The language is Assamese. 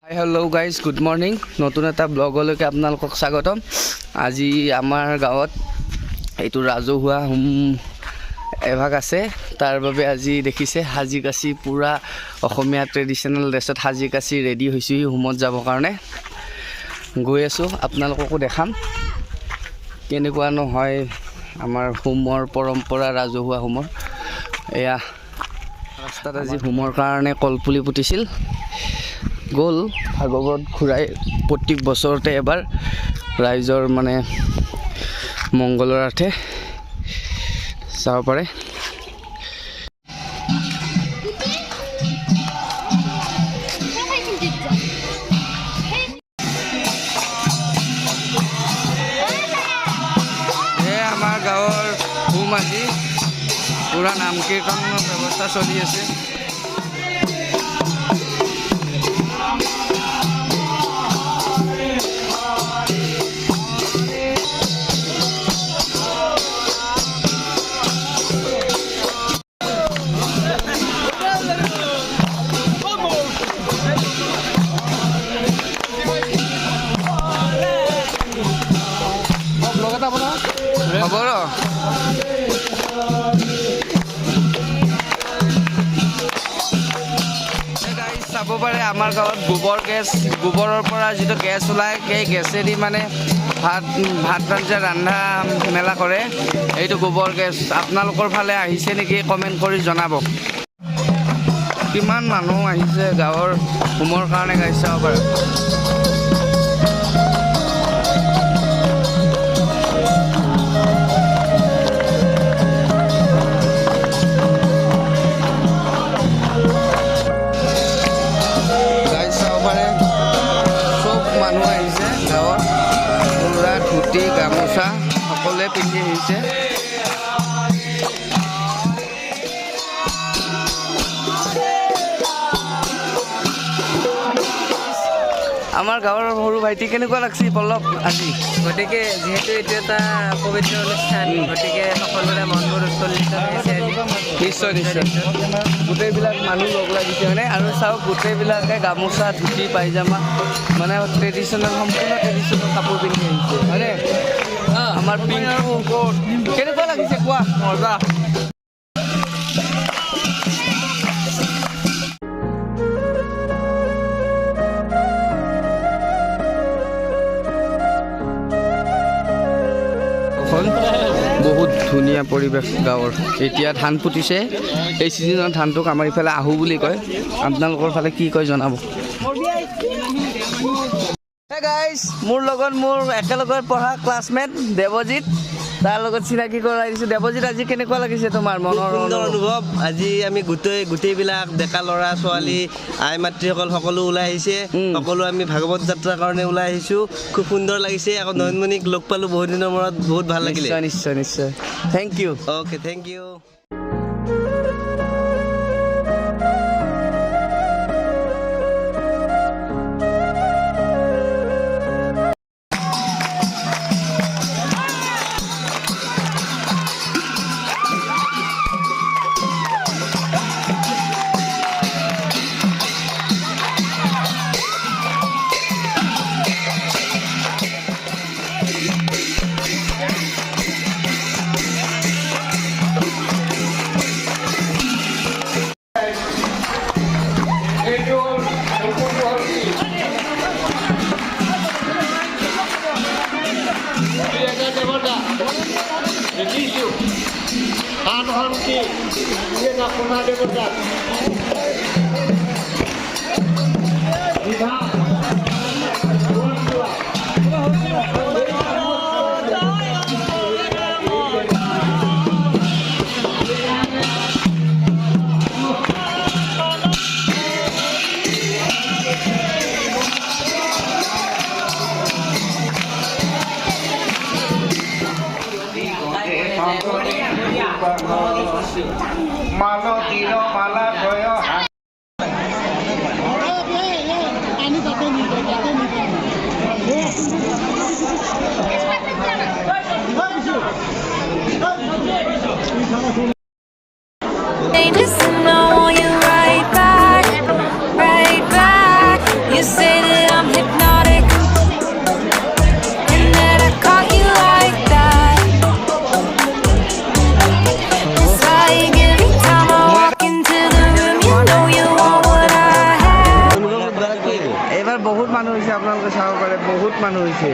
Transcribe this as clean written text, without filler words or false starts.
Hi hello' guys good morning নতুন এটা ব্লগলৈকে আপোনালোকক স্বাগতম। আজি আমাৰ গাঁৱত এইটো ৰাজহুৱা হোম এভাগ আছে, তাৰ বাবে আজি দেখিছে সাজি কাচি পূৰা অসমীয়া ট্ৰেডিশ্যনেল ড্ৰেছত সাজি কাচি ৰেডি হৈছোঁ হোমত যাবৰ কাৰণে। গৈ আছোঁ, আপোনালোককো দেখাম কেনেকুৱানো হয় আমাৰ হোমৰ পৰম্পৰা, ৰাজহুৱা হোমৰ। এয়া ৰাস্তাত আজি হোমৰ কাৰণে কলপুলি পুতিছিল। গ'ল ভাগৱত ঘূৰাই প্ৰত্যেক বছৰতে এবাৰ ৰাইজৰ মানে মংগলৰ অৰ্থে চাব পাৰে। আমাৰ গাঁৱৰ হোম আজি পূৰা নাম কীৰ্তনৰ ব্যৱস্থা চলি আছে। খবৰ চাব পাৰে আমাৰ গাঁৱত গোবৰৰ পৰা যিটো গেছ ওলায়, সেই গেছেদি মানে ভাত আঞ্জা ৰন্ধা মেলা কৰে। এইটো গোবৰ গেছ। আপোনালোকৰ ফালে আহিছে নেকি কমেণ্ট কৰি জনাব। কিমান মানুহ আহিছে গাঁৱৰ হোমৰ কাৰণে গাইজ চাব পাৰে। মানুহ আহিছে গাঁৱৰ, পূৰা ধুতি গামোচা সকলোৱে পিন্ধি আহিছে। আমাৰ গাঁৱৰ সৰু ভাইটি কেনেকুৱা লাগছে পল্লৱ আজি? গতিকে যিহেতু এইটো এটা পবিত্ৰ অনুষ্ঠান, গতিকে সকলোৰে মনবোৰ উৎফুল্লিত হৈছে। নিশ্চয় নিশ্চয় গোটেইবিলাক মানুহ লগ লাগিছে হয়নে? আৰু চাওক গোটেইবিলাকে গামোচা ধুতি পাইজামা মানে ট্ৰেডিশ্যনেল, সম্পূৰ্ণ ট্ৰেডিশ্যনেল কাপোৰ পিন্ধি আহিছে হয়নে? আমাৰ পিংকু কেনেকুৱা লাগিছে কোৱা? মজা। বহুত ধুনীয়া পৰিৱেশ গাঁৱৰ। এতিয়া ধান পুতিছে, এই ছিজনত ধানটোক আমাৰ ইফালে আহু বুলি কয়। আপোনালোকৰ ফালে কি কয় জনাব। হে গাইজ, মোৰ লগত মোৰ একেলগে পঢ়া ক্লাছমেট দেৱজিত, তাৰ লগত চিনাকি কৰাই দিছোঁ। দেৱজিত, আজি কেনেকুৱা লাগিছে তোমাৰ মনৰ সুন্দৰ অনুভৱ? আজি আমি গোটেইবিলাক ডেকা ল'ৰা ছোৱালী আই মাতৃসকল সকলো ওলাই আহিছে। সকলো আমি ভাগৱত যাত্ৰাৰ কাৰণে ওলাই আহিছোঁ। খুব সুন্দৰ লাগিছে। আকৌ নয়নমণিক লগ পালোঁ বহুত দিনৰ মূৰত, বহুত ভাল লাগিলে। নিশ্চয় নিশ্চয় নিশ্চয় thank you. Okay, thank you. Just know you right back. You say পাৰে বহুত মানুহ হৈছে